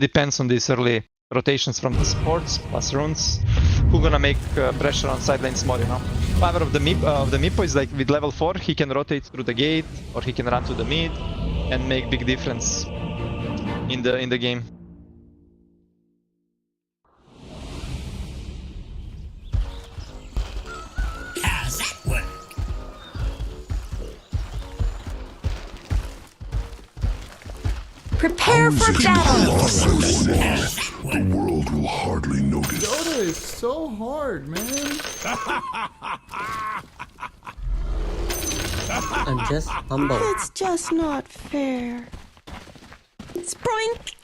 depends on these early rotations from the supports plus runes. Who gonna make pressure on side lanes more, you know? Power of the Meepo is like with level 4, he can rotate through the gate or he can run to the mid and make big difference in the game. How's that work? Prepare for battle! The world will hardly notice. Dota is so hard, man. I'm just humble. It's just not fair. Sproink!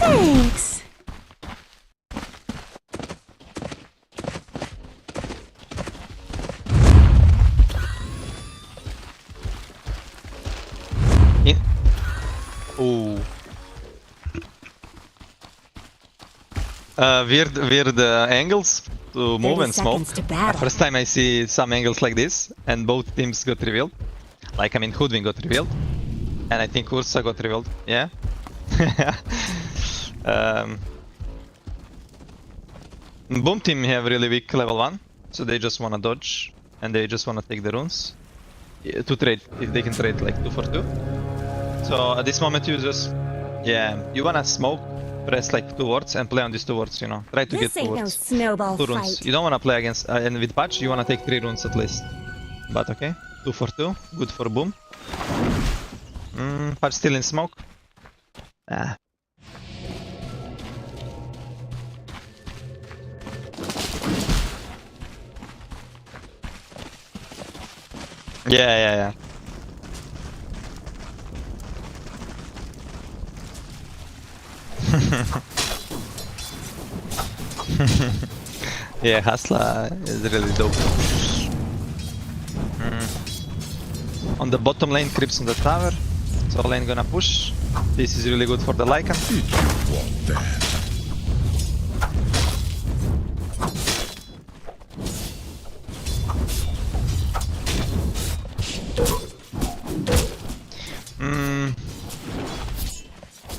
Thanks. Ooh. Weird angles to move 30 and smoke. seconds to battle. First time I see some angles like this, and both teams got revealed. Like, I mean, Hoodwin got revealed, and I think Ursa got revealed. Yeah. Boom team have really weak level 1, so they just wanna dodge, and they just wanna take the runes to trade, if they can trade like 2 for 2. So at this moment you just, you wanna smoke, press like 2 wards and play on these 2 wards, you know. Try to This get 2 ain't no wards. snowball 2 runes. fight. You don't wanna play against, and with patch you wanna take 3 runes at least. But okay, 2 for 2, good for boom. Patch still in smoke. Ah. Yeah. Yeah, Hustler is really dope. On the bottom lane, creeps on the tower. So lane gonna push. This is really good for the Lycan. Want that?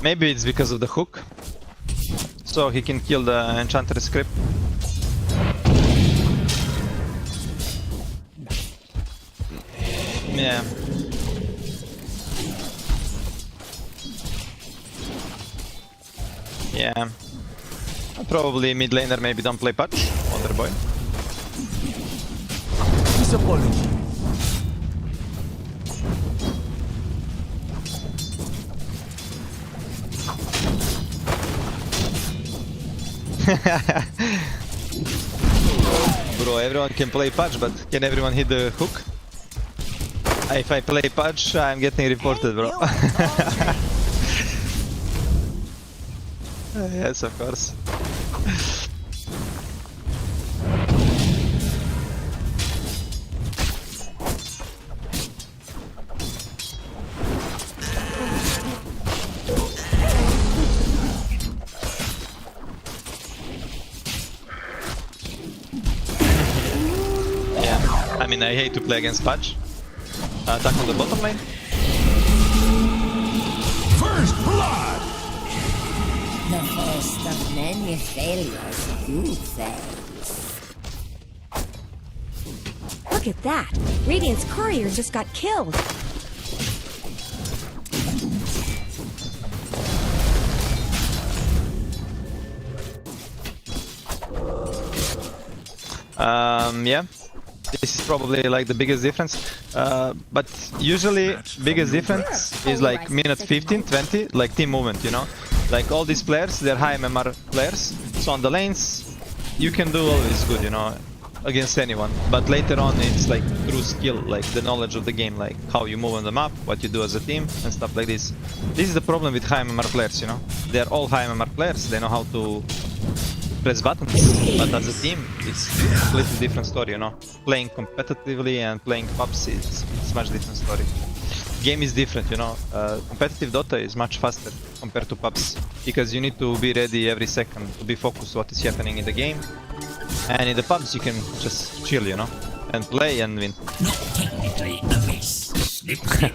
Maybe it's because of the hook. So he can kill the Enchantress script. Yeah. Yeah. Probably mid laner maybe don't play patch. Wonder boy. Disapology. Bro, everyone can play patch, but can everyone hit the hook? If I play patch, I'm getting reported, bro. Yes, of course. I mean, I hate to play against patch. Tackle the bottom lane. First blood! The first of many failures, you fails. Look at that! Radiant's courier just got killed. Yeah. This is probably like the biggest difference, but usually biggest difference is like minute 15, 20, like team movement, you know? Like all these players, they're high MMR players, so on the lanes you can do always good, you know, against anyone, but later on it's like true skill, like the knowledge of the game, like how you move on the map, what you do as a team, and stuff like this. This is the problem with high MMR players, you know? They're all high MMR players, they know how to press buttons, but as a team, it's a completely different story, you know. Playing competitively and playing PUBG, it's much different story. game is different, you know. Competitive Dota is much faster compared to pubs because you need to be ready every second to be focused what is happening in the game. And in the pubs you can just chill, you know, and play and win. Not technically a miss. Snip, snip.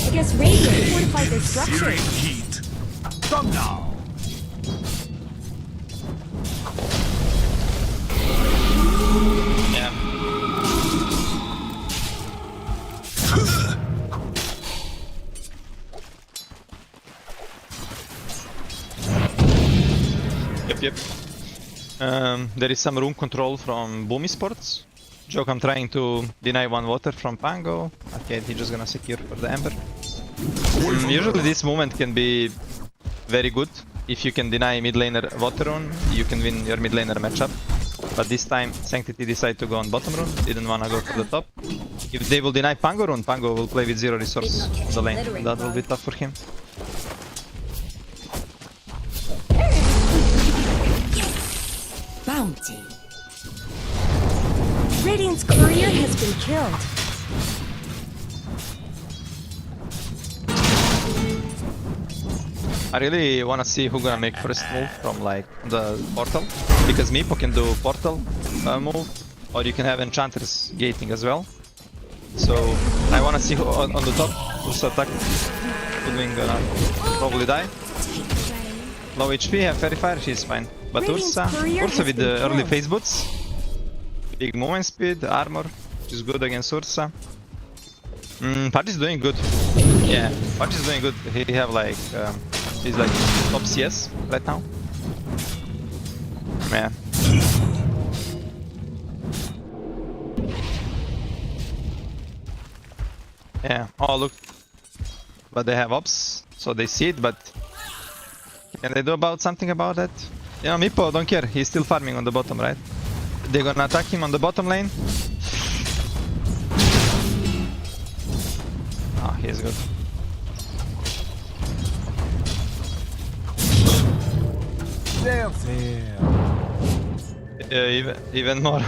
I guess Radiant fortified their structure. Heat. Come now. Yeah. Yep. There is some room control from Esports. Joke, I'm trying to deny one water from Pango. Okay, he's just gonna secure for the Ember. Usually this movement can be very good. If you can deny mid laner water rune, you can win your mid laner matchup. But this time Sanctity decided to go on bottom rune, didn't wanna go for the top. If they will deny Pango rune, Pango will play with 0 resource on the lane. That will be tough for him. Bounty. Radiant's courier has been killed. I really wanna see who gonna make first move from like the portal, because Meepo can do portal move, or you can have enchanters gating as well. So I wanna see who on the top who's attack. Who's gonna probably die. Low HP, have Fairy Fire, she's fine. But Ursa with the early phase boots, big movement speed, armor, which is good against Ursa. Pudge is doing good. Yeah, Pudge is doing good. He have like he's like top CS right now. Yeah. Yeah. Oh look, but they have ops, so they see it. But can they do something about that? You know, Meepo don't care. He's still farming on the bottom, right? They're gonna attack him on the bottom lane. Ah, he's good. Damn. Even more.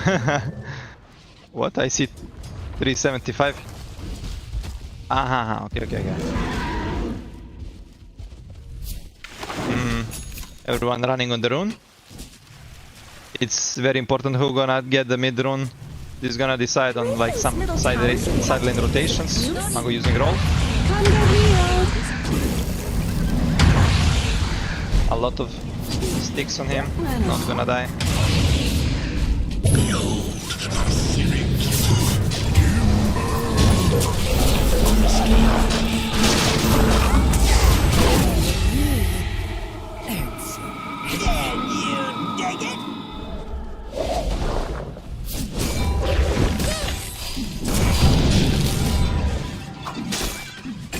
What? I see 375. Aha, okay. Everyone running on the rune. It's very important who gonna get the mid rune. This is gonna decide on like some side lane rotations. Mango using roll. A lot of sticks on him. Not gonna die.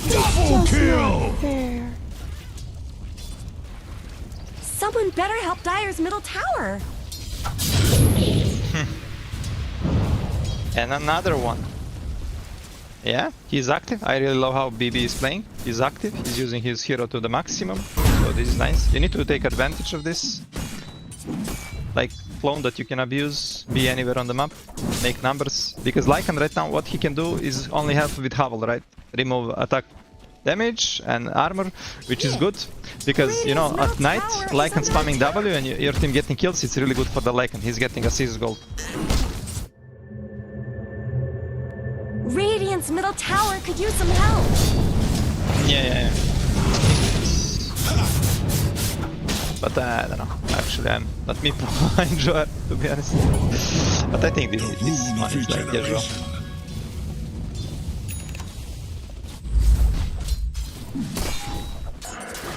Double kill! Someone better help Dire's middle tower. And another one. Yeah, he's active. I really love how BB is playing. He's active. He's using his hero to the maximum. So this is nice. You need to take advantage of this. Like clone that you can abuse, be anywhere on the map, make numbers. Because Lycan right now, what he can do is only help with Hovel, right? Remove attack damage and armor, which is good. Because, you know, at night, Lycan spamming W and your team getting kills, it's really good for the Lycan. He's getting assist gold. Radiant's middle tower could use some help. Yeah. But I don't know. Actually, I'm not me enjoy, to be honest. But I think this one is like casual.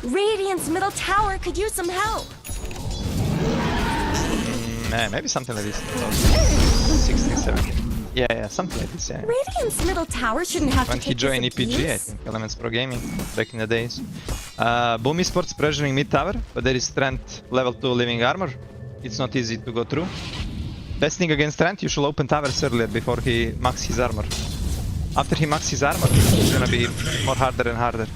Radiant's middle tower could use some help. Maybe something like this. 16, 17. Yeah, something like this, yeah. Radiant's middle tower shouldn't have When to he take joined this EPG, I abuse. think, Elements Pro Gaming, back in the days. Boom Esports pressuring mid tower, but there is Trent level 2 living armor. It's not easy to go through. Best thing against Trent, you should open towers earlier before he maxes his armor. After he maxes his armor, it's gonna be more harder and harder.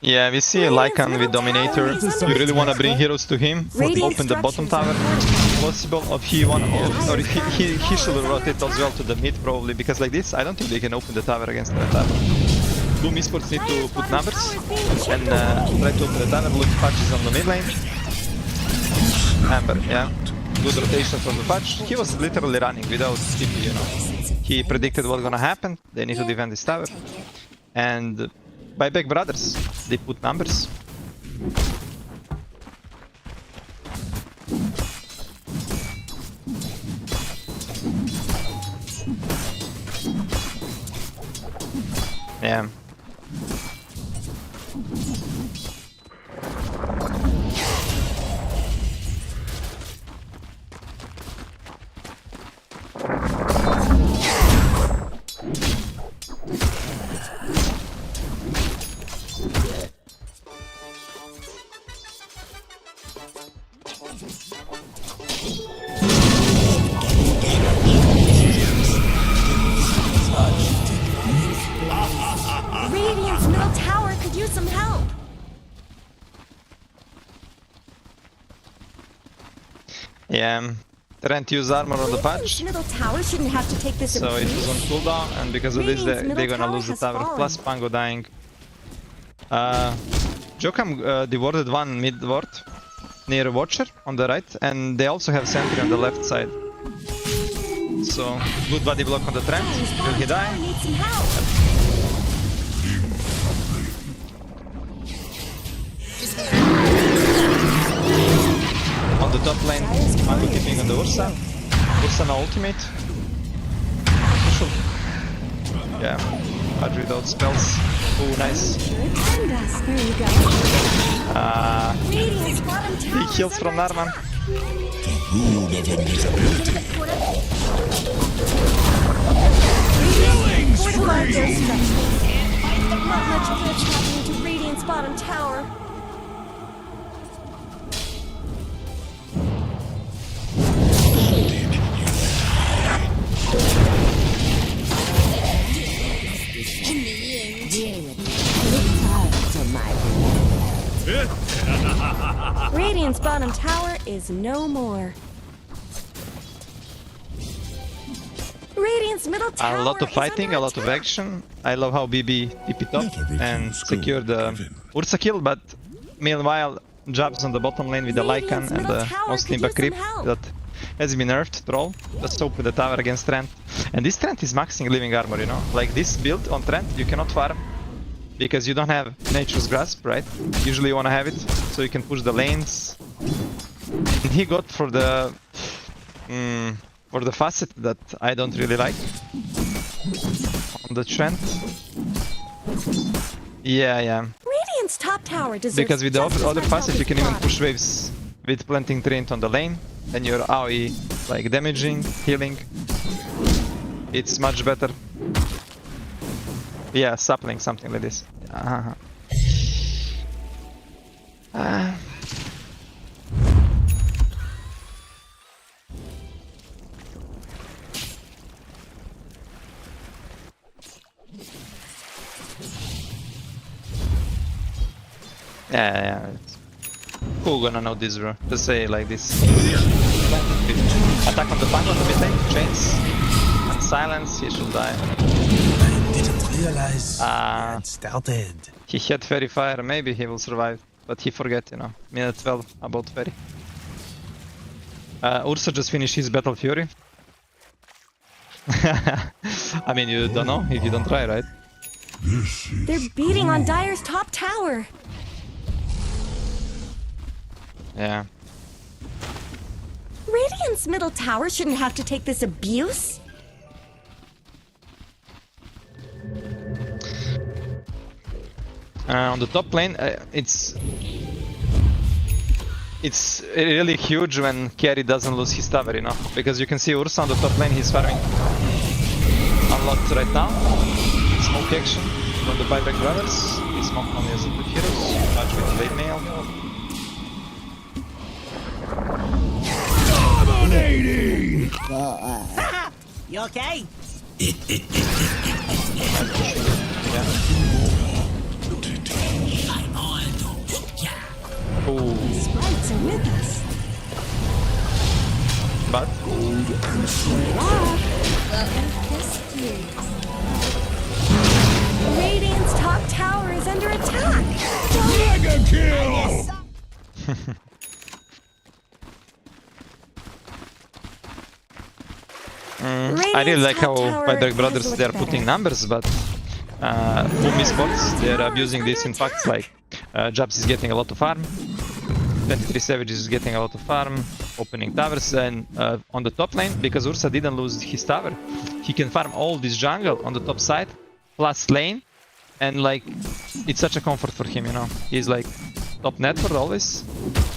Yeah, we see Lycan with Dominator. You really want to bring heroes to him, open the bottom tower. Possible of he want, or he should rotate as well to the mid probably, because like this, I don't think they can open the tower against the tower. Boom Esports need to put numbers and try to open the tower. Look, Patch is on the mid lane. Amber, yeah. Good rotation from the Patch. He was literally running without TP, you know. He predicted what's gonna happen. They need to defend this tower. And Buyback brothers, they put numbers. Yeah. Radiant's middle tower could use some help. Yeah. Trent used armor on the Radiant's Patch, middle tower shouldn't have to take this so it was on abuse. cooldown, and because of this they're Radiant's gonna middle lose the tower tower. has Plus Pango dying. Jokam dewarded one mid ward near Watcher on the right, and they also have sentry on the left side. So good body block on the Trent. Will he die? Need some help. On the top lane, Pango keeping on the Ursa. Ursa no ultimate. Yeah, Patch without spells. Oh, nice. Defend us. There you go. Radiant's bottom tower He kills from Narman. Rule of invisibility. Killing spree. Not much good happening to Radiant's bottom tower. Radiant's bottom tower is no more. Radiant's middle tower A lot of is fighting, under a lot of attack. action. I love how BB TP top Not everything and is gold, secured the Kevin. Ursa kill, but meanwhile jobs on the bottom lane with the Radiant's Lycan and middle the tower mostly could use creep some help. that has been nerfed, troll. Let's open the tower against Trent. And this Trent is maxing living armor, you know? Like this build on Trent, you cannot farm because you don't have Nature's Grasp, right? Usually you wanna have it so you can push the lanes. And he got for the facet that I don't really like on the Trent. Yeah. Radiant's top tower deserves Because with the just as other much facet help you as can the even bottom. push waves with planting Treant on the lane, and your AoE like damaging, healing. It's much better. Yeah, sapling, something like this. Yeah. Who gonna know this, bro? Just say like this. Attack on the Pango on the mid lane, chains. And silence, he should die. Didn't realize Ah. it started. He had Fairy Fire, maybe he will survive. But he forget, you know. Minute 12 about Fairy. Ursa just finished his Battle Fury. I mean, you don't know if you don't try, right? This is They're beating on Dire's top tower. Yeah. Radiant's middle tower shouldn't have to take this abuse. On the top lane, it's really huge when carry doesn't lose his tower, you know, because you can see Ursa on the top lane, he's farming unlocked right now. Smoke action from the Buyback brothers. He smoked only as the heroes. Patch with late mail. dominating. You okay? Yeah. Radiant's top tower is under attack. Mega kill! I really like how Radiant's top tower Buyback brothers has they are looked putting better. numbers, but Boom Esports they are abusing this in facts. Like Jabs is getting a lot of farm, 23 Savages is getting a lot of farm, opening towers, and on the top lane, because Ursa didn't lose his tower, he can farm all this jungle on the top side, plus lane, and like it's such a comfort for him, you know. He's like top network always.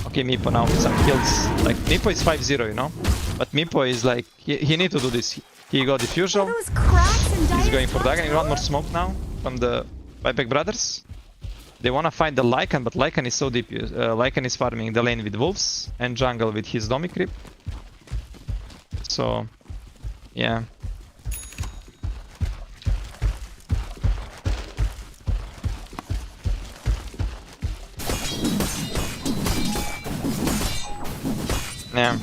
Okay, Meepo now with some kills. Like Meepo is 5-0, you know, but Meepo is like he need to do this. He got diffusal. Those cracks in He's Dire's going for top Dagger. One more tower? smoke now from the Buyback brothers. They wanna fight the Lycan, but Lycan is so deep. Lycan is farming the lane with wolves and jungle with his Domi creep. So, yeah. Yeah.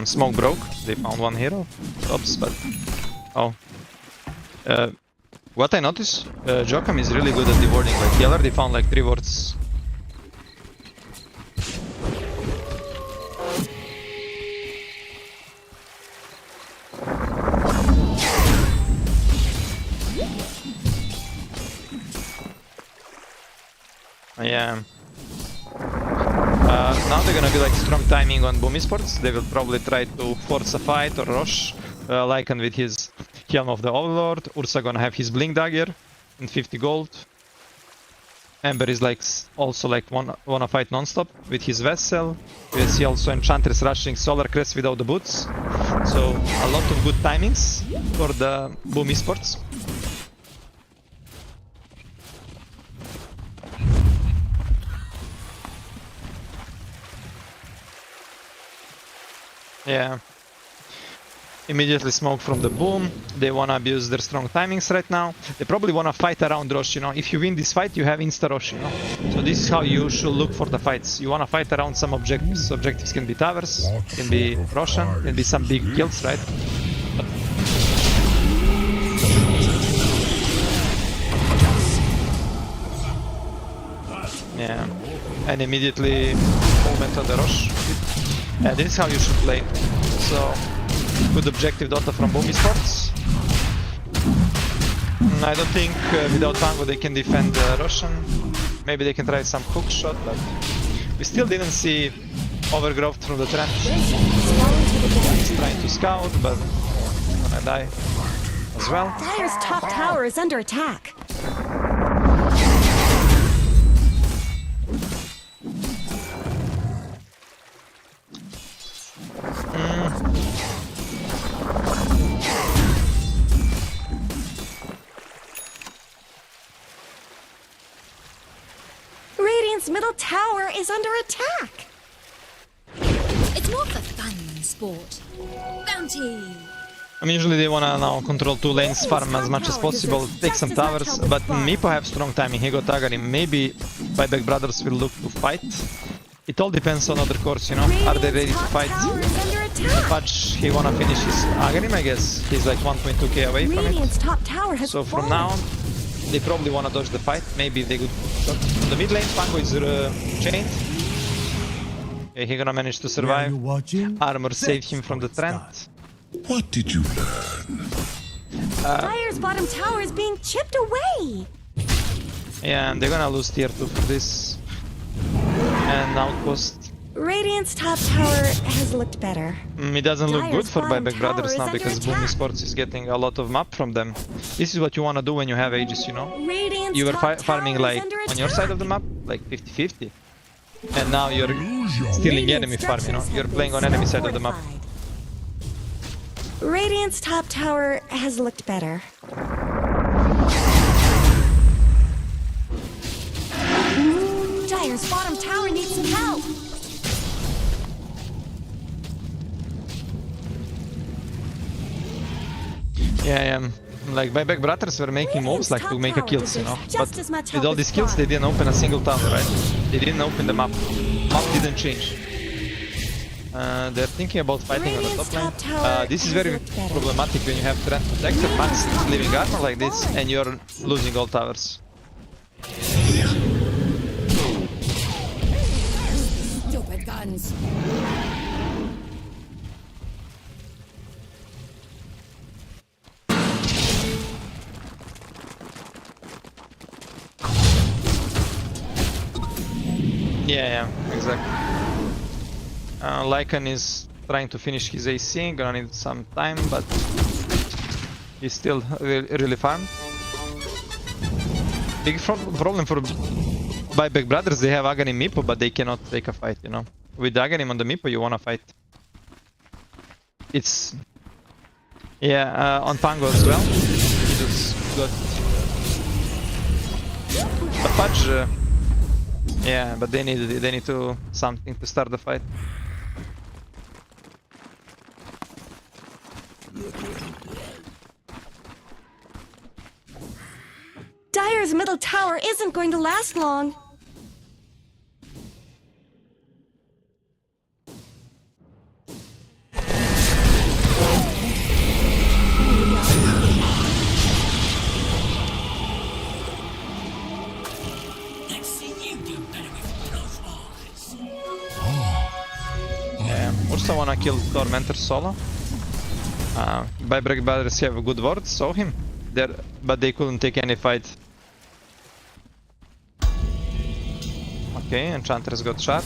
Smoke broke. They found one hero. Oops, but oh. What I noticed, Jokam is really good at the warding. Like he already found like 3 wards. Yeah. Now they're gonna be like strong timing on Boom Esports. They will probably try to force a fight or rush. Lycan with his Helm of the Overlord. Ursa gonna have his Blink Dagger and 50 gold. Ember is like also like wanna fight non-stop with his Vessel. We see also Enchantress rushing Solar Crest without the boots. So a lot of good timings for the Boom Esports. Yeah. Immediately smoke from the Boom. They wanna abuse their strong timings right now. They probably wanna fight around Rosh, you know. If you win this fight, you have insta Rosh, you know. So this is how you should look for the fights. You wanna fight around some objectives. Objectives can be towers, can be Roshan, can be some big kills, right? Yeah. And immediately movement on the Rosh. Yeah, this is how you should play. So good objective Dota from Boom Esports. I don't think without Tango they can defend Roshan. Maybe they can try some hook shot, but we still didn't see overgrowth from the trend. He's trying to scout, but he's gonna die as well. Dire's top tower is under attack. Radiant's middle tower is under attack. It's more for fun than sport. Bounty! I mean, usually they wanna now control 2 lanes, farm as much as possible, take some towers, but Meepo have strong timing, he got Agarim. Maybe Buyback brothers will look to fight. It all depends on other course, you know, are they ready to fight? Fudge, he wanna finish his Agarim, I guess. He's like 1.2k away from Radiant's it. top tower has So from fallen. now on, they probably wanna dodge the fight. Maybe they could shot. On the mid lane, Pango is chained. Okay, he gonna manage to survive. you watching? Armor saved him from the trend. What did you learn? Dire's bottom tower is being chipped away. Yeah, and they're gonna lose tier 2 for this. And outpost. Radiant's top tower has looked better. It doesn't look good Dire's for bottom Buyback tower brothers is now under because Boom attack. Esports is getting a lot of map from them. This is what you wanna do when you have Aegis, you know? Radiant's You were top farming tower is like under on your side of the map, like 50-50. And now you're stealing enemy farm, you know? You're playing on enemy side of the map. Radiant's top tower has looked better. Dire's bottom tower needs some help. Yeah. Like Buyback brothers were making moves like to make a kills, you know. But Just as much with help all as these kills, Spawn. they didn't open a single tower, right? They didn't open the map. Map didn't change. They're thinking about fighting on the Radiant's top lane. top tower This is has very looked better. problematic when you have Trend Protector, Max living armor like this, and you're losing all towers. Stupid guns. Yeah, exactly. Lycan is trying to finish his AC, gonna need some time, but he's still really farmed. Big problem for Buyback brothers, they have Aghanim Meepo, but they cannot take a fight, you know. With Aghanim on the Meepo, you wanna fight. It's... Yeah, on Pango as well. He just got... The Fudge... yeah, but they need to something to start the fight. Dire's middle tower isn't going to last long. Yeah, also wanna kill Tormentor solo. Buyback brothers have good words, saw him there, but they couldn't take any fight. Okay, Enchantress got shot.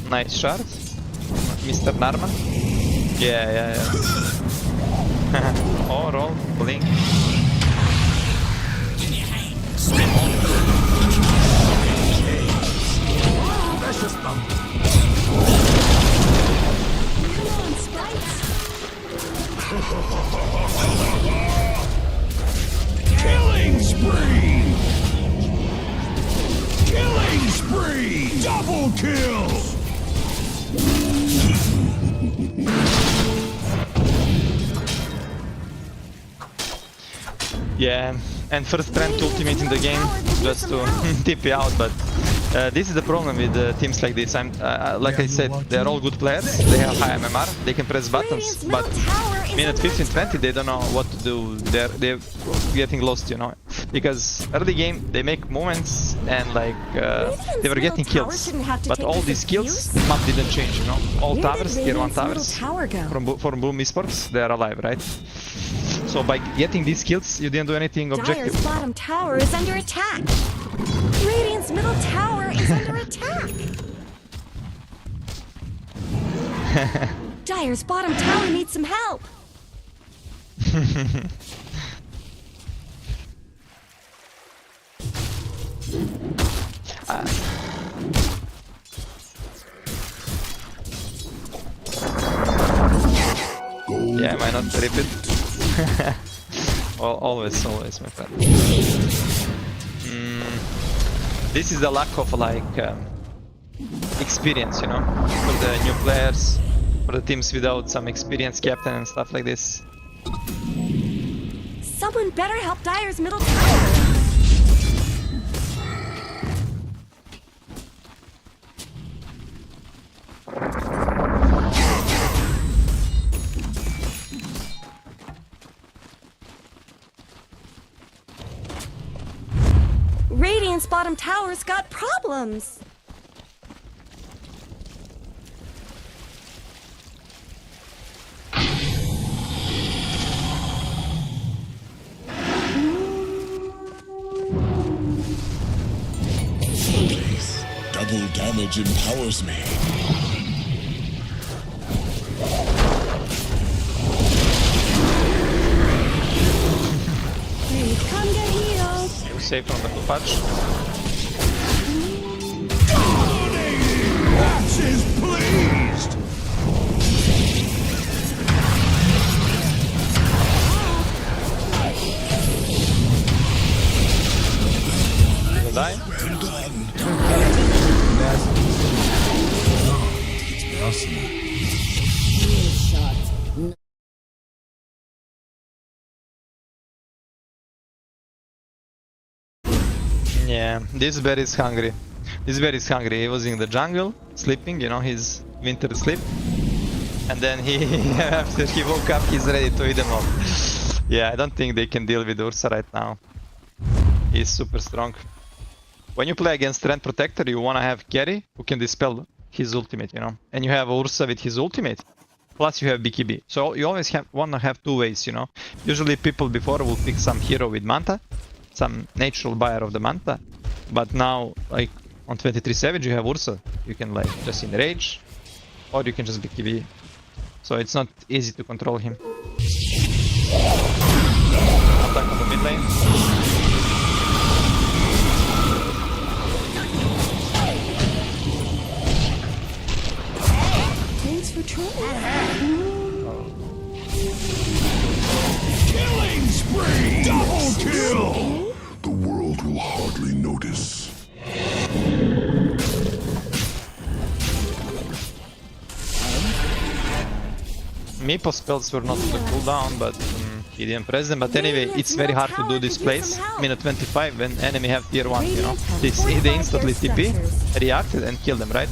Nice shot. Mr. Narman. Yeah. Oh, roll, blink. Killing spree! Killing spree! Double kill! Yeah, and first Trent ultimate in the game just to TP out, but this is the problem with teams like this. Like I said, they're all good players, they have high MMR, they can press buttons, but minute 15-20 they don't know what to do, they're getting lost, you know. Because early game they make moments and like they were getting kills, but all these kills, the map didn't change, you know. All towers, tier 1 towers from Boom Esports, they are alive, right? So by getting these kills, you didn't do anything objective. Dire's bottom tower is under attack. Radiant's middle tower is under attack. Dire's bottom tower needs some help. Yeah, why not rip it? Always, my friend. This is the lack of like experience, you know, for the new players, for the teams without some experienced captain and stuff like this. Someone better help Dire's middle tower. Radiant's bottom tower's got problems. Double damage empowers me. Please come get healed. Safe from the full patch. Dominating! Axe is pleased! Will die. Yeah, this bear is hungry. He's very hungry. He was in the jungle, sleeping, you know, his winter sleep. And then after he woke up, he's ready to eat them all. Yeah, I don't think they can deal with Ursa right now. He's super strong. When you play against Trend Protector, you wanna have carry who can dispel his ultimate, you know. And you have Ursa with his ultimate. Plus you have BKB. So you always wanna have two ways, you know. Usually people before will pick some hero with Manta, some natural buyer of the Manta. But now, like on 23 Savage, you have Ursa. You can like just enrage, or you can just BKB. So it's not easy to control him. Attack on the mid lane. Thanks for trying. Killing spree! Double kill! The world will hardly notice. Meeple spells were not on the cooldown, but he didn't press them. But anyway, it's very hard to do this place. Minute 25 when enemy have tier 1, you know. They instantly TP, reacted and kill them, right?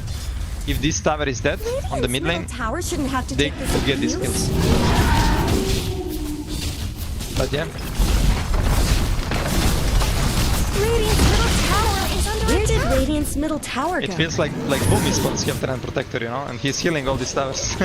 If this tower is dead on the mid lane, they will get these kills. But yeah. Where did Radiant's middle tower go? It feels like Boom is on Scepter and Protector, you know, and he's healing all these towers.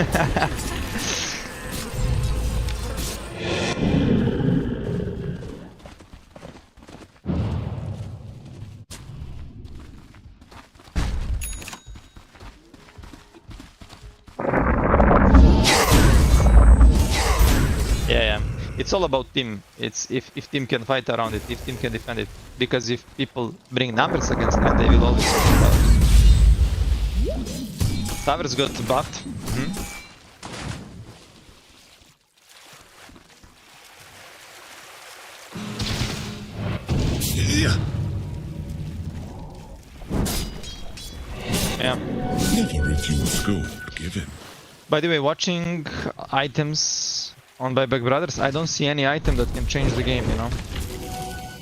Yeah. It's all about team. It's if team can fight around it, if team can defend it. Because if people bring numbers against them, they will always get towers. Towers got buffed. Yeah. Never refuse gold given. By the way, watching items on Buyback Brothers, I don't see any item that can change the game, you know.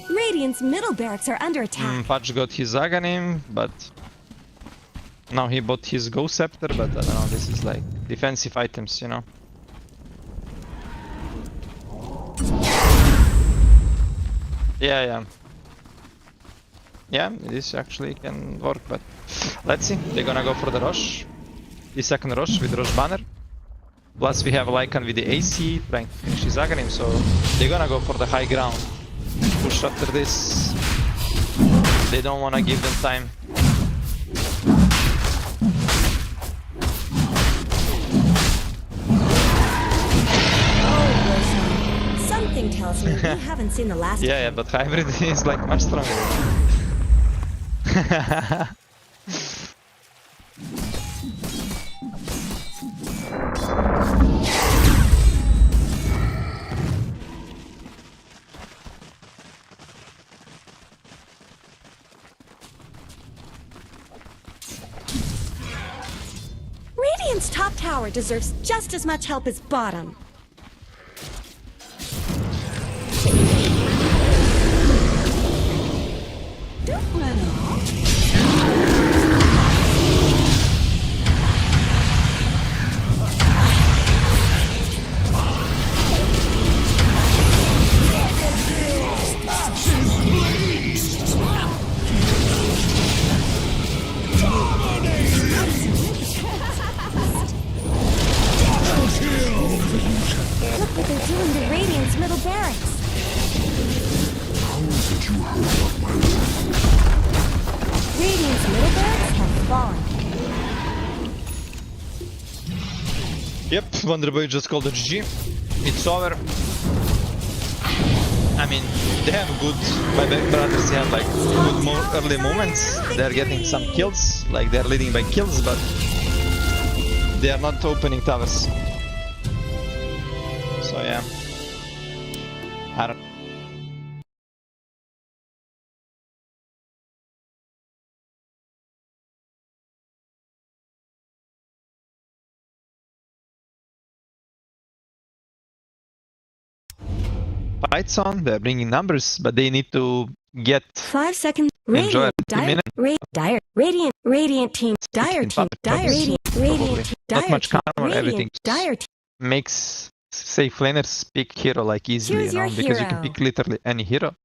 Radiant's middle barracks are under attack. Patch got his Aghanim, but now he bought his Ghost Scepter, but I don't know, this is like defensive items, you know. Yeah. Yeah, this actually can work, but let's see. They're gonna go for the Rosh. The second Rosh with Rosh Banner. Plus we have Lycan with the AC trying to finish his Aghanim, so they're gonna go for the high ground. Push after this. They don't wanna give them time. Oh, something tells me we haven't seen the last. Yeah, but Hybrid is like much stronger. Radiant's top tower deserves just as much help as bottom. Don't run off. Look what they're doing to Radiant's middle barracks. How is it you heard of my work? Radiant's middle barracks have fallen. Yep, Wonderboy just called a GG. It's over. I mean, they have good Buyback Brothers, they have like good early moments. They're getting some kills, like they're leading by kills, but they are not opening towers. So yeah. I don't. Fights on, they're bringing numbers, but they need to get 5 seconds. enjoy it. Radiant team, dire team, dire team, radiant team, Not much dire team, counter, everything radiant, dire team. makes safe laners pick hero like easily, Choose your because you can hero. pick literally any hero.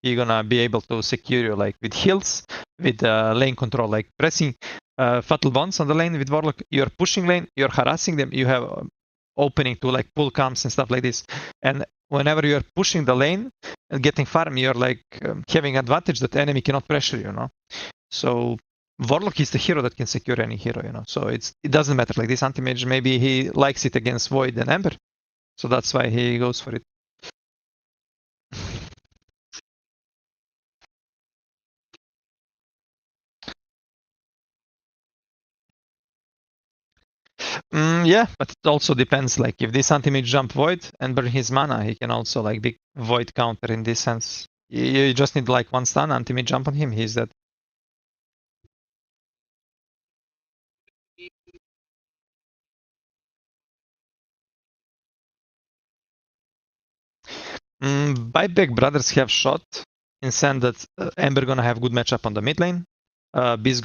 You're gonna be able to secure you like with heals, with lane control, like pressing fatal bonds on the lane with Warlock. You're pushing lane, you're harassing them, you have opening to like pull camps and stuff like this. And whenever you're pushing the lane and getting farm, you're like having advantage that the enemy cannot pressure you, know. So Warlock is the hero that can secure any hero, you know. So it doesn't matter. Like this anti-mage, maybe he likes it against Void and Ember, so that's why he goes for it. Yeah, but it also depends. Like if this anti-mage jump Void and burn his mana, he can also like big Void counter in this sense. You just need like one stun, anti-mage jump on him, he's dead. Buyback brothers have shot in sense that Ember gonna have good matchup on the mid lane. Beast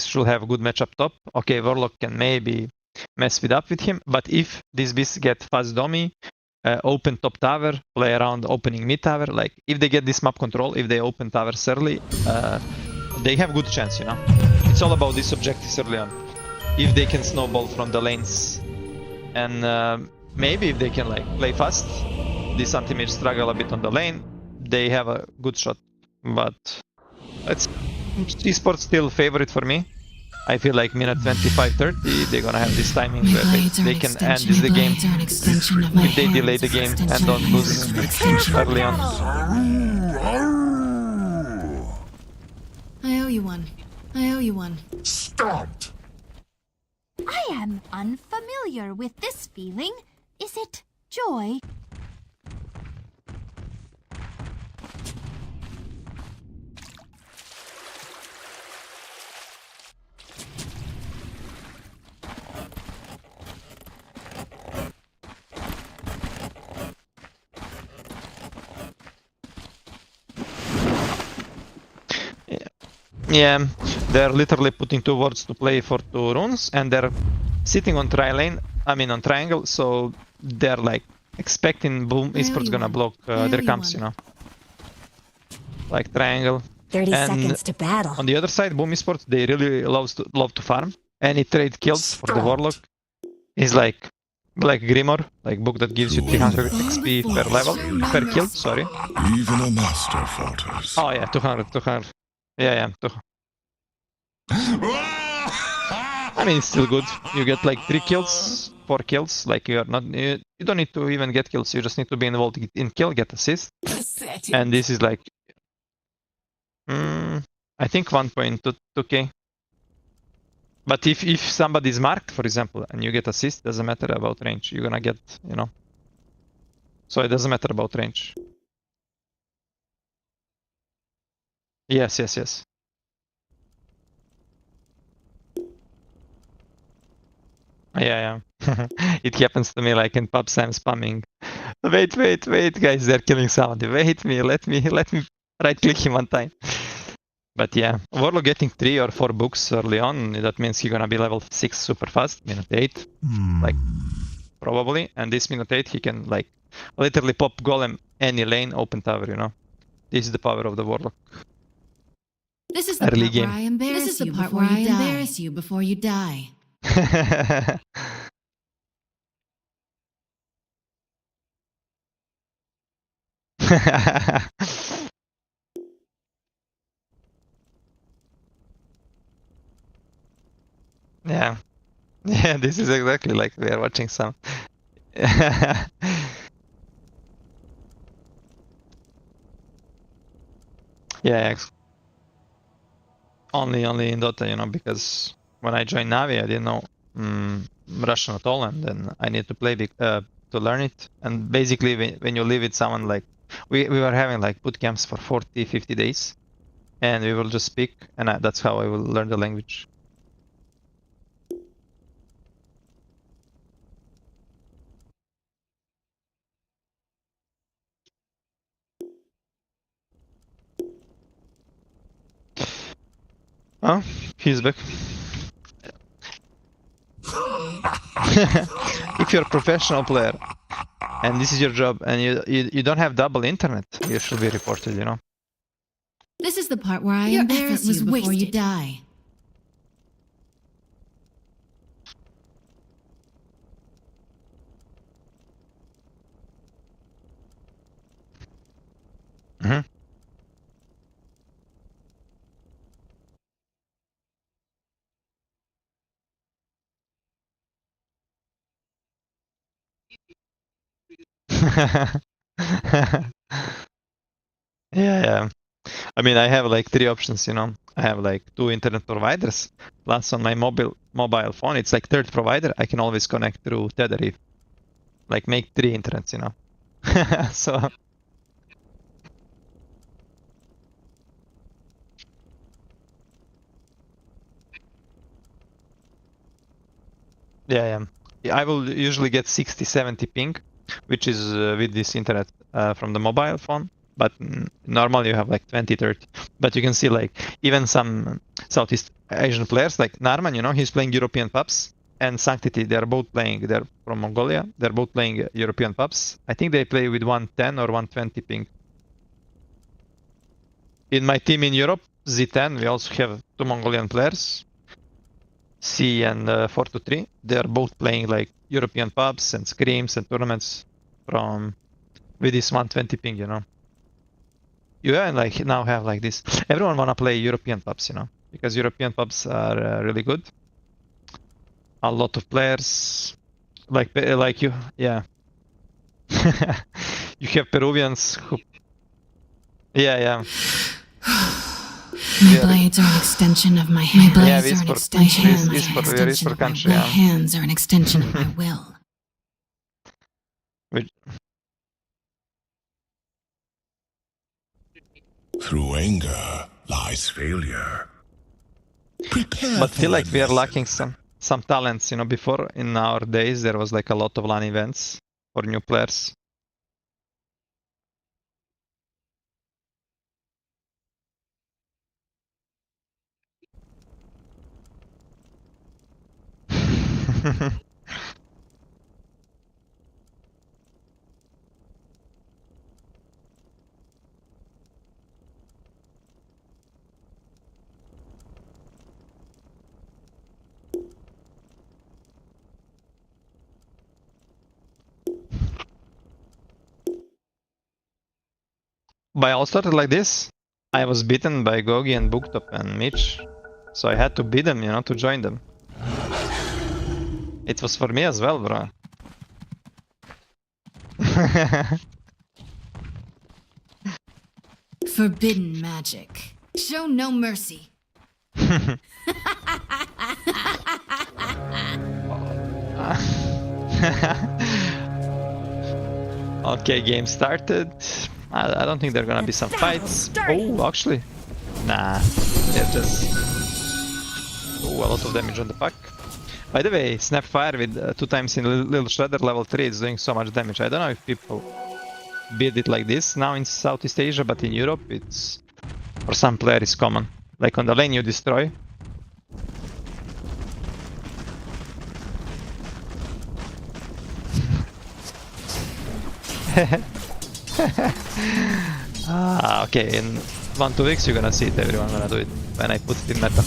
should have good matchup top. Okay, Warlock can maybe mess with him, but if this Beast get fast dummy, open top tower, play around opening mid tower, like if they get this map control, if they open towers early, they have good chance, you know. It's all about these objectives early on. If they can snowball from the lanes, and maybe if they can like play fast, this anti-mage struggle a bit on the lane, they have a good shot. But it's Esports still favorite for me. I feel like minute 25-30, they're gonna have this timing where they can end the game if they delay the game and don't lose early on. I owe you one. I owe you one. Stumped! I am unfamiliar with this feeling. Is it joy? Yeah, they're literally putting 2 wards to play for 2 runes, and they're sitting on on triangle, so they're like expecting Boom Esports gonna block their camps, you know. Like triangle. 30 And seconds to battle. on the other side, Boom Esports, they really love to farm. Any trade kills for the Warlock is like Grimoire, like book that gives you 300 XP per level, per kill, sorry. Even a master falters. Oh yeah, 200. Yeah, 200. I mean, it's still good. You get like 3 kills, 4 kills. Like you don't need to even get kills. You just need to be involved in kill, get assist. And this is like, I think 1.2k. But if somebody's marked, for example, and you get assist, doesn't matter about range. You're gonna get, you know. So it doesn't matter about range. Yes. Yeah. It happens to me like in pubs. I'm spamming. Wait, guys, they're killing somebody. Let me right click him one time. But yeah, Warlock getting 3 or 4 books early on, that means he's gonna be level 6 super fast, minute 8, like probably. And this minute 8, he can like literally pop golem any lane, open tower, you know. This is the power of the Warlock. This is the Early part game. where I embarrass you before you die. Yeah, this is exactly like we are watching some. Yeah, only in Dota, you know, because when I joined Navi, I didn't know Russian at all, and then I need to play to learn it. And basically, when you live with someone, like we were having like boot camps for 40-50 days, and we will just speak, and that's how I will learn the language. Oh, he's back. If you're a professional player and this is your job and you don't have double internet, you should be reported, you know. This is the part where I Your embarrass effort was you before you wasted. die. Mhm. Yeah. I mean, I have like 3 options, you know. I have like 2 internet providers. Plus on my mobile phone, it's like third provider. I can always connect through Tether if like make 3 internets, you know. So yeah. I will usually get 60-70 ping, which is with this internet from the mobile phone. But normally you have like 20-30. But you can see like even some Southeast Asian players like Narman, you know, he's playing European pubs, and Sanctity, they're both playing. They're from Mongolia. They're both playing European pubs. I think they play with 110 or 120 ping. In my team in Europe, Z10, we also have 2 Mongolian players, C and 423. They're both playing like European pubs and scrims and tournaments from with this 120 ping, you know. You like now have like this. Everyone wanna play European pubs, you know, because European pubs are really good. A lot of players, like you, yeah. You have Peruvians who, yeah. My blades are an extension of my hands. My blades are an extension of my hands. Country, My hands are an extension of my will. Through anger lies failure. Prepare But for feel like we are lesson. lacking some talents, you know. Before in our days there was like a lot of LAN events for new players. But I all started like this. I was beaten by Gogi and Booktop and Mitch, so I had to beat them, you know, to join them. It was for me as well, bro. Forbidden magic. Show no mercy. Okay, game started. I don't think there are gonna be some fights. Oh, actually. Nah, they're just... Oh, a lot of damage on the puck. By the way, Snapfire with 2 times in Little Shredder level 3 is doing so much damage. I don't know if people build it like this now in Southeast Asia, but in Europe it's... For some player it's common. Like on the lane you destroy. Okay, in 1-2 weeks you're gonna see it, everyone gonna do it when I put it in meta.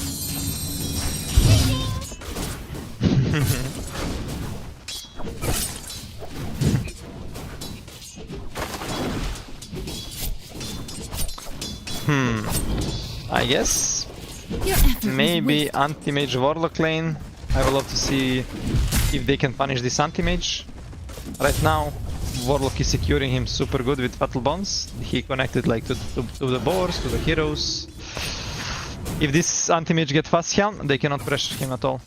I guess Your effort was maybe wasted. anti-mage warlock lane. I would love to see if they can punish this anti-mage. Right now Warlock is securing him super good with Fatal Bonds. He connected like to the boars, to the heroes. If this anti-mage get fast helm, they cannot pressure him at all.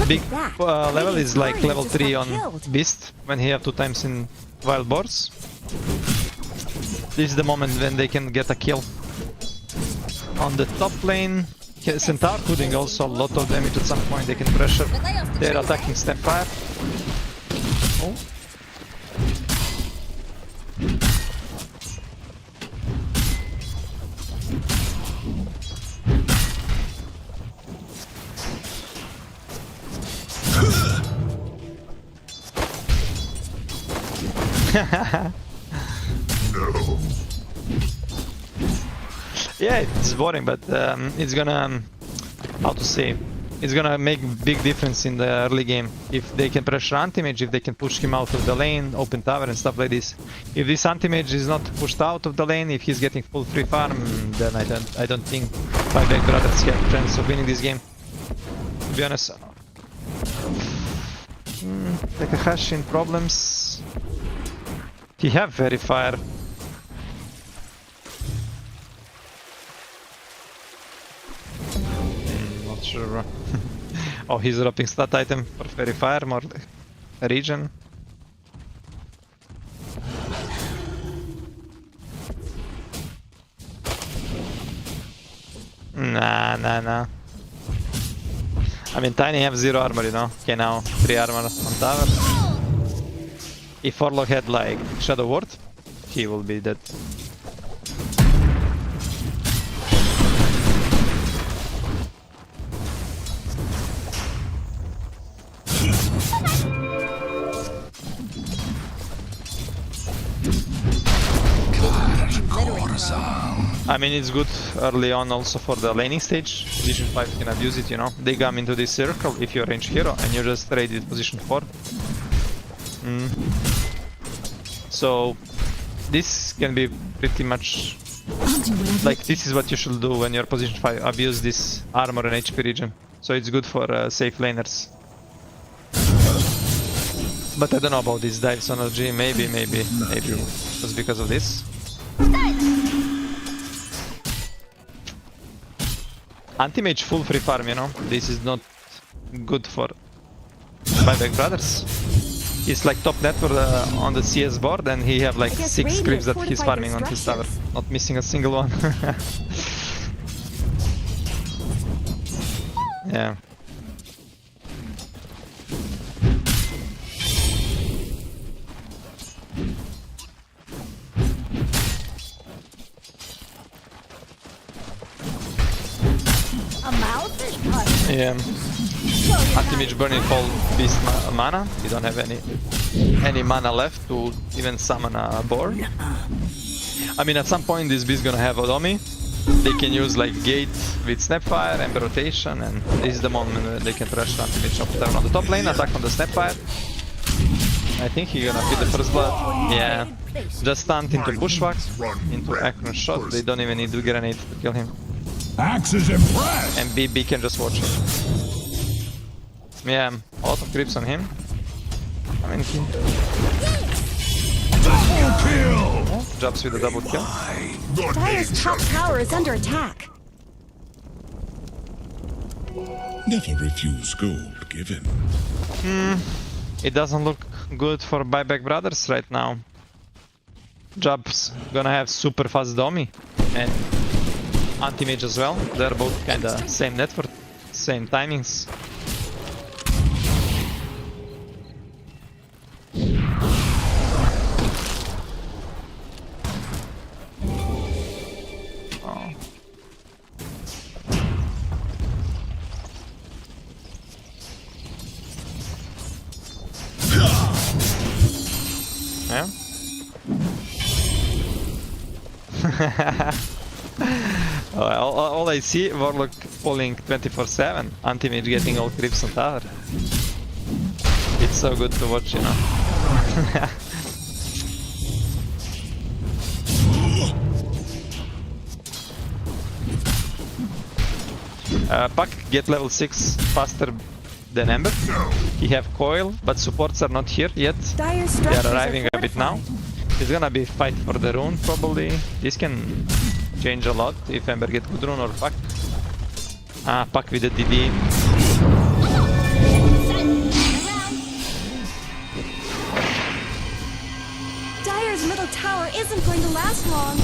Big level is like level 3 on Beast when he have 2 times in Wild Boars. This is the moment when they can get a kill. On the top lane, Centaur doing also a lot of damage at some point. They can pressure. They're attacking Snapfire. Oh. No. Yeah, it's boring, but it's gonna, how to say, it's gonna make big difference in the early game. If they can pressure anti-mage, if they can push him out of the lane, open tower and stuff like this. If this anti-mage is not pushed out of the lane, if he's getting full free farm, then I don't think Buyback Brothers have a chance of winning this game. To be honest. Takahashi in problems. He have Verifier. Not sure, bro. Oh, he's dropping stat item for Verifier, more region. Nah. I mean, Tiny have 0 armor, you know. Okay, now 3 armor on tower. If Orlok had like Shadow Ward, he will be dead. I mean, it's good early on also for the laning stage. Position 5 can abuse it, you know. They come into this circle if you're range hero and you just trade with position 4. So this can be pretty much like, this is what you should do when you're position 5, abuse this armor and HP region. So it's good for safe laners. But I don't know about these dives on OG, maybe just because of this. Anti-mage full free farm, you know. This is not good for Buyback Brothers. He's like top net for on the CS board, and he have like 6 creeps that he's farming on his tower, not missing a single one. Yeah. Yeah. Anti-mage burning full beast mana. You don't have any mana left to even summon a boar. I mean, at some point this beast gonna have Odomi. They can use like gate with Snapfire and rotation, and this is the moment where they can trash anti-mage up down on the top lane, attack on the Snapfire. I think he's gonna hit the first blood. Yeah. Just stunt into bushwhack, into Akron shot. They don't even need to grenade to kill him. Axe is impressed. And BB can just watch him. Yeah, a lot of creeps on him. I mean, Double kill. Jobs with a double kill. Dire's top tower is under attack. Never refuse gold given. It doesn't look good for Buyback Brothers right now. Jobs gonna have super fast Domi and anti-mage as well. They're both kinda same network, same timings. Oh. Yeah. All I see, Warlock pulling 24/7, anti-mage getting all creeps on tower. It's so good to watch, you know. Puck get level 6 faster than Ember. He have coil, but supports are not here yet. They are arriving a bit now. It's gonna be fight for the rune probably. This can change a lot if Ember get good rune or Puck. Puck with the DD. Dire's middle tower isn't going to last long.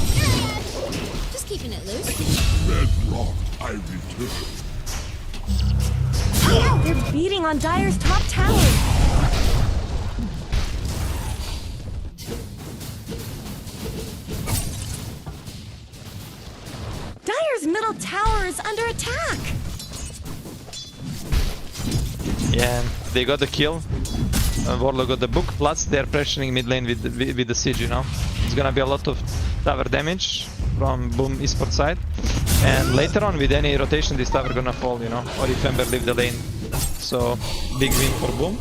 Just keeping it loose. Bedrock, I return. They're beating on Dire's top tower. Dire's middle tower is under attack. Yeah, they got the kill. Warlock got the book, plus they're pressuring mid lane with the siege, you know. It's gonna be a lot of tower damage from Boom Esports side. And later on, with any rotation, this tower gonna fall, you know. Or if Ember leave the lane. So, big win for Boom.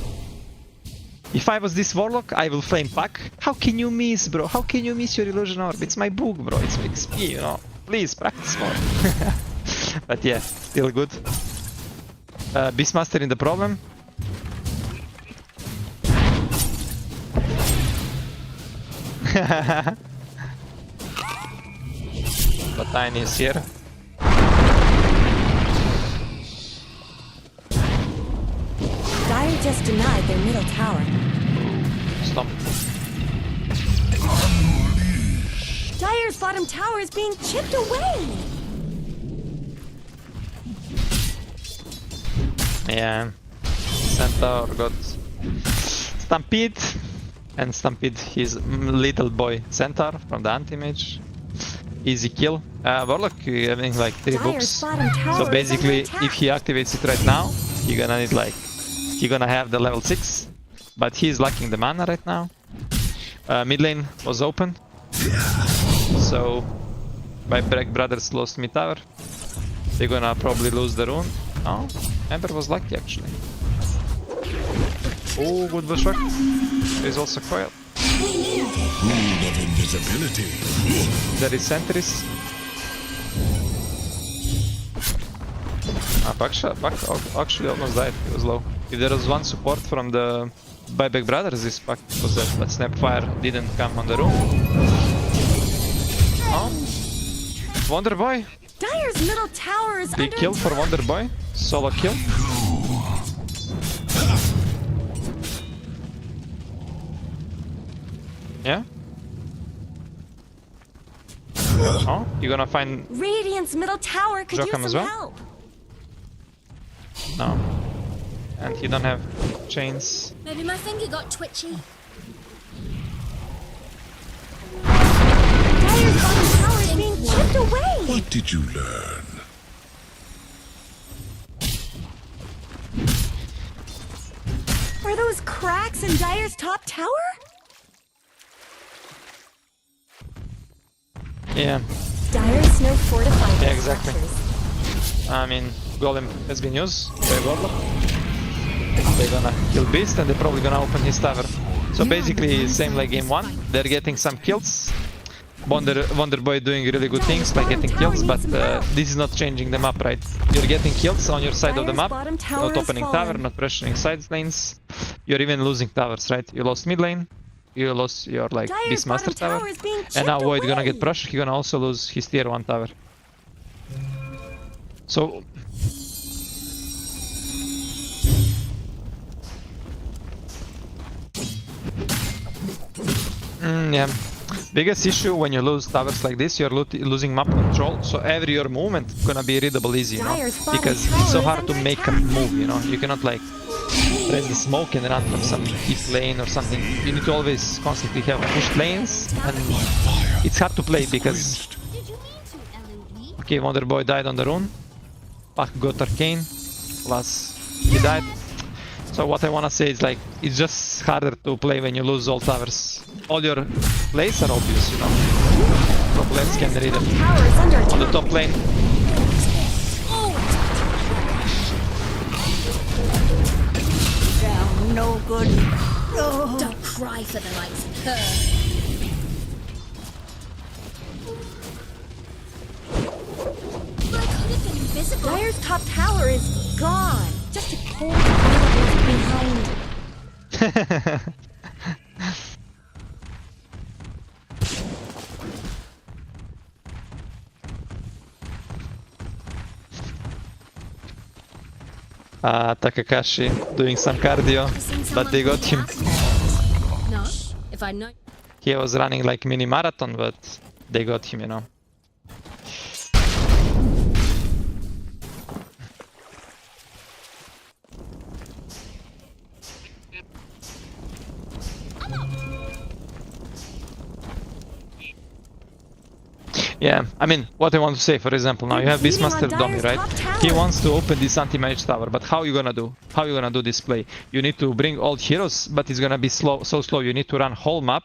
If I was this Warlock, I will flame pack. How can you miss, bro? How can you miss your illusion orb? It's my book, bro. It's my XP, you know. Please, practice more. But yeah, still good. Beastmaster in the problem. But Tiny is here. Dire just denied their middle tower. Stop. Dire's bottom tower is being chipped away. Yeah. Centaur got Stampede. And Stampede his little boy Centaur from the anti-mage. Easy kill. Warlock having like 3 books. So basically, if he activates it right now, he gonna need like... he gonna have the level 6. But he's lacking the mana right now. Mid lane was open. So... Buyback brothers lost mid tower. They're gonna probably lose the rune. Oh, Ember was lucky actually. Oh, good bushwhack. There's also coil. Rule of invisibility. There is sentries. Buck actually almost died, he was low. If there was one support from the Buyback brothers, this pack was dead, but Snapfire didn't come on the room. Oh, Wonder Boy. Dire's middle tower is Big under kill for Wonder Boy. Solo kill. Yeah. Oh, you're gonna find Radiant's middle tower could Jokum use as some well? help. no. And he don't have chains. Maybe my finger got twitchy. Dire's bottom tower is being chipped away. What did you learn? Are those cracks in Dire's top tower? Yeah, Dire's no fortified. Yeah, exactly. structures. I mean, Golem has been used by Warlock. They're gonna kill Beast and they're probably gonna open his tower. So basically, same like game 1. They're getting some kills. Wonder Boy doing really good things like getting kills, but this is not changing the map, right? You're getting kills on your side of the map, not opening tower, not pressuring side lanes. You're even losing towers, right? You lost mid lane, you lost your like Dire's Beastmaster bottom tower, tower is being and now chipped Void gonna away. get pressured. He's gonna also lose his tier 1 tower. So yeah. Biggest issue when you lose towers like this, you're losing map control. So every your movement gonna be readable easy, you know, Dire's bottom because tower it's so is hard to under make a attack. move, you know. You cannot like press the smoke and run from some deep lane or something. You need to always constantly have pushed lanes, and it's hard to play because Did you mean to elude me? okay, Wonder Boy died on the rune. Pac got Arcane, plus he died. So what I wanna say is like, it's just harder to play when you lose all towers. All your plays are obvious, you know. Pro players can read them. Tower is under On the attack. top lane, Down, no good. Oh. Don't cry for the likes of her. I could have been invisible. Dire's top tower is gone. Just a cold wind behind. Takakashi doing some cardio, but they got him. No, if I know. He was running like mini marathon, but they got him, you know. Yeah, I mean, what I want to say, for example, now you have Beastmaster Domi, right? He wants to open this anti-mage tower, but how you gonna do? How you gonna do this play? You need to bring all heroes, but it's gonna be slow, so slow. You need to run whole map,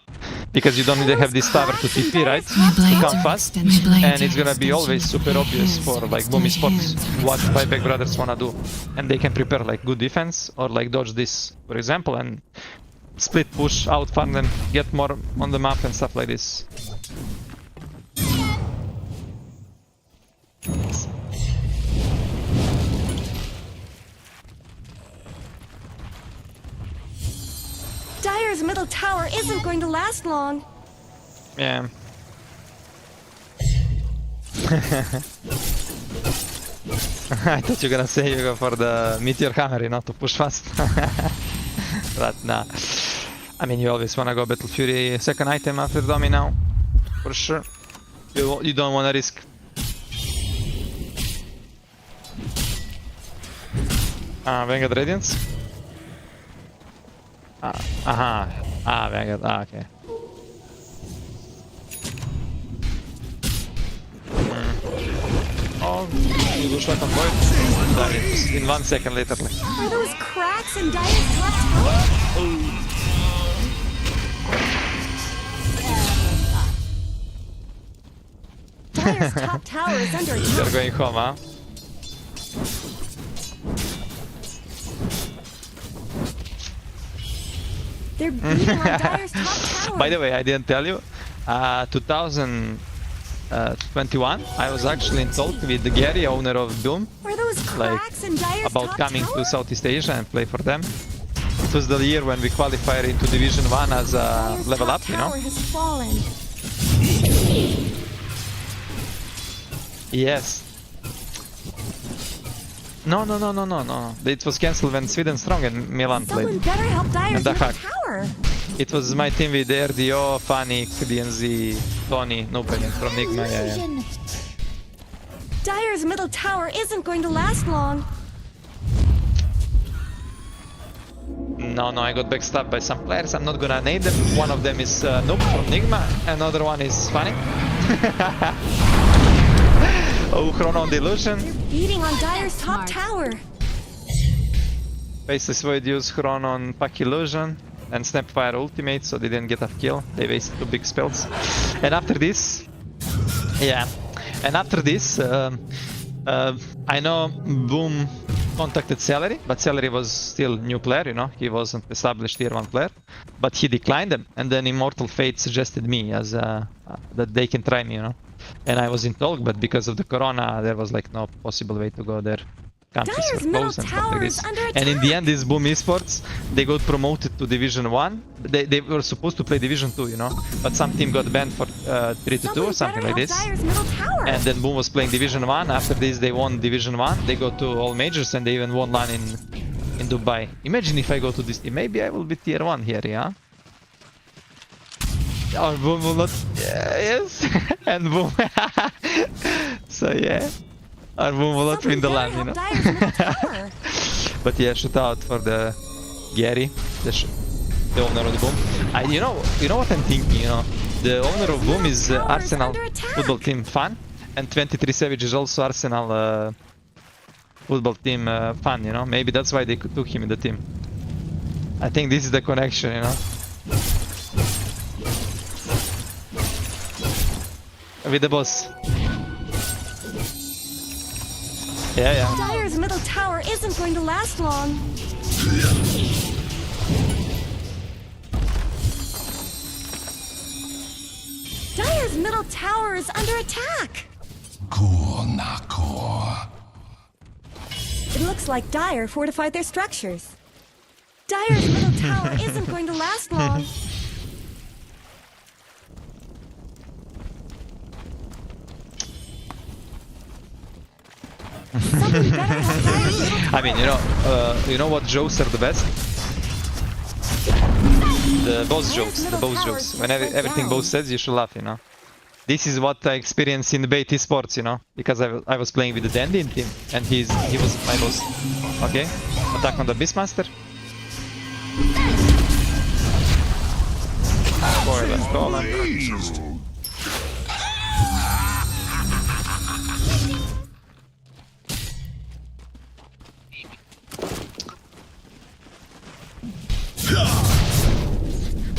because you don't need to have this tower to TP, right? To come fast, and it's gonna be always super obvious for like Boom Esports what Buyback brothers wanna do, and they can prepare like good defense or like dodge this, for example, and split push, out farm them, get more on the map and stuff like this. Dire's middle tower isn't going to last long. Yeah. I thought you were gonna say you go for the meteor hammer, you know, to push fast. But nah. I mean, you always wanna go Battle Fury second item after Domi now. For sure. You don't wanna risk. Vanguard Radiance? Vanguard, okay. Oh, you do shot on boy. In 1 second literally. Are those cracks in Dire's top tower? Dire's top tower is under attack. You're going home, huh? They're beating on Dire's top tower. By the way, I didn't tell you. 2021, I was actually in talk with Gary, owner of Doom, Are those cracks in Dire's about top coming tower? to Southeast Asia and play for them. It was the year when we qualified into Division 1 as a Dire's level top up, you know? tower has fallen. Yes. No. It was cancelled when Sweden Strong and Milan Someone played. better help Dire's And the middle hack. tower. It was my team with RDO, Panic, DNZ, Tony, Nupen from Nigma. Yeah. Illusion. Dire's middle tower isn't going to last long. No, I got backstabbed by some players. I'm not gonna name them. One of them is Noob from Nigma, another one is Funny. Oh, Chrono Delusion. Beating on Dire's top tower. Faceless Void used Chrono on Pack Illusion and Snapfire Ultimate, so they didn't get a kill. They wasted 2 big spells. And after this, I know Boom contacted Celery, but Celery was still new player, you know, he wasn't established tier 1 player, but he declined them, and then Immortal Fate suggested me as that they can try me, you know, and I was in talk, but because of the corona there was like no possible way to go there. Countries Dire's were middle closed and stuff tower like is this. under And in the attack. end, this Boom Esports, they got promoted to Division 1. They were supposed to play Division 2, you know, but some team got banned for 3-2 or something like this. Dire's middle tower. And then Boom was playing Division 1. After this, they won Division 1. They got to all majors and they even won LAN in Dubai. Imagine if I go to this team. Maybe I will be tier 1 here, yeah? Or Boom will not... yes. And Boom. So yeah. Or Boom will not win the LAN, you know? Dire's middle tower. But yeah, shout out for the Gary, the owner of the Boom. You know what I'm thinking, you know? The owner of Boom is Arsenal football team fan, and 23 Savage is also Arsenal football team fan, you know? Maybe that's why they took him in the team. I think this is the connection, you know? With the boss. Yeah. Dire's middle tower isn't going to last long. Dire's middle tower is under attack. It looks like Dire fortified their structures. Dire's middle tower isn't going to last long. Someone better help Dire's middle tower. I mean, you know what jokes are the best? The boss jokes, Whenever everything boss says, you should laugh, you know. This is what I experienced in Bait Esports, you know, because I was playing with the Dandian team, and he was my boss. Okay, attack on the Beastmaster. Boy, let's go, man.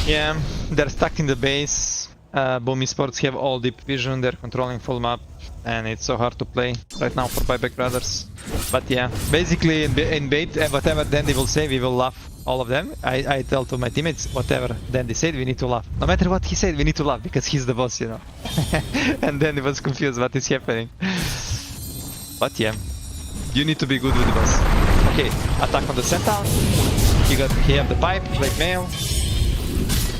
Yeah, they're stuck in the base. Boom Esports have all deep vision, they're controlling full map, and it's so hard to play right now for Buyback brothers. But yeah, basically in bait, whatever Dandy will say, we will laugh, all of them. I tell to my teammates, whatever Dandy said, we need to laugh. No matter what he said, we need to laugh, because he's the boss, you know. And then he was confused what is happening. But yeah, you need to be good with the boss. Okay, attack on the center. He have the pipe, like mail.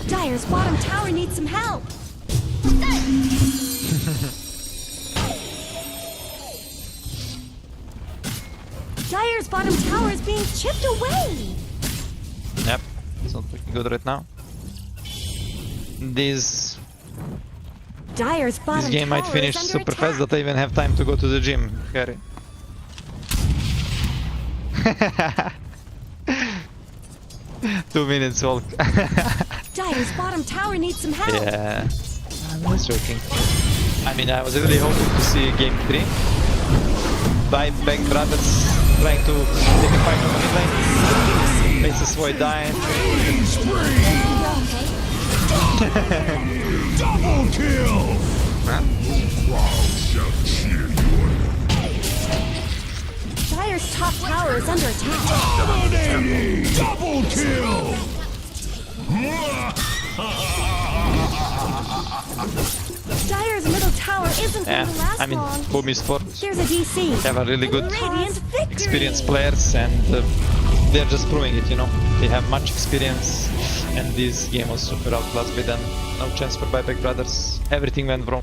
Dire's bottom tower needs some help. Dire's bottom tower is being chipped away. Yep, it's not looking good right now. This Dire's bottom game might tower finish is under super attack. fast that I even have time to go to the gym. Harry. Two minutes walk. Dire's bottom tower needs some help. Yeah, I was joking. I mean, I was really hoping to see game 3. Buyback brothers trying to take a fight on the mid lane. Faces Void dying. Double kill! Huh? Dire's top tower is under attack. Dominating! Double kill! Dire's middle tower isn't going to last I mean, long. Boom Esports There's a DC. have a really good, Radiant victory. experienced players, and they're just proving it, you know. They have much experience, and this game was super outclassed by them. No chance for Buyback brothers. Everything went wrong.